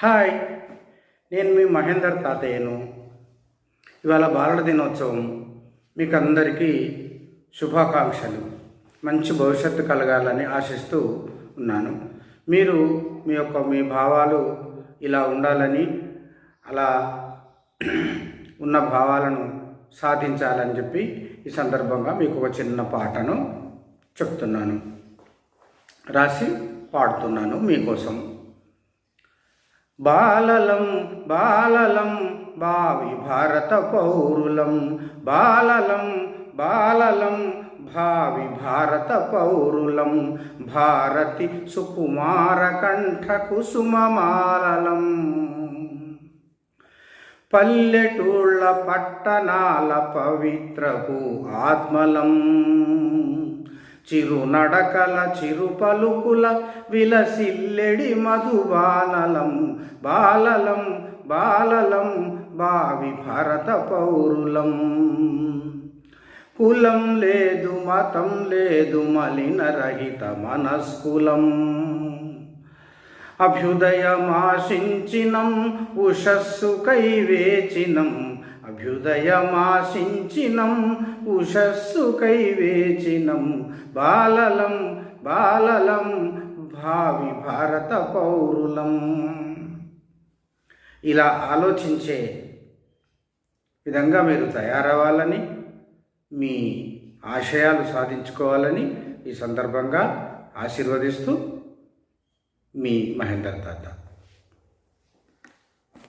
Hi, నేను మీ మహేందర్ తాతయ్యను. ఇవాళ బాలల దినోత్సవం. మీకు అందరికీ శుభాకాంక్షలు. మంచి భవిష్యత్తు కలగాలని ఆశిస్తూ ఉన్నాను. మీరు మీ భావాలు ఇలా ఉండాలని, అలా ఉన్న భావాలను సాధించాలని చెప్పి ఈ సందర్భంగా మీకు ఒక చిన్న పాటను చెప్తున్నాను, రాసి పాడుతున్నాను మీకోసం. బాలలం బాలలం భావి భారత పౌరులం, బాలలం బాలలం భావి భారత పౌరులం, భారతి సుకుమార కంఠ కుసుమమాలలం. పల్లెటూళ్ళ పట్టణాల పవిత్రపు ఆత్మలం, చిరునడకల చిరు పలుకుల విలసిల్లెడి మధుబానలం, బాలలం బాలలం భావి భారత పౌరులం. కులం లేదు మతం లేదు మలిన రహిత మనస్కులం, అభ్యుదయమాశించినం ఉషస్సుకై వేచినం, అభ్యుదయమాశించినం ఉషస్సుకై వేచినం, బాలలం బాలలం భావి భారత పౌరులం. ఇలా ఆలోచించే విధంగా మీరు తయారవ్వాలని, మీ ఆశయాలు సాధించుకోవాలని ఈ సందర్భంగా ఆశీర్వదిస్తూ మీ మహేందర్ తాత.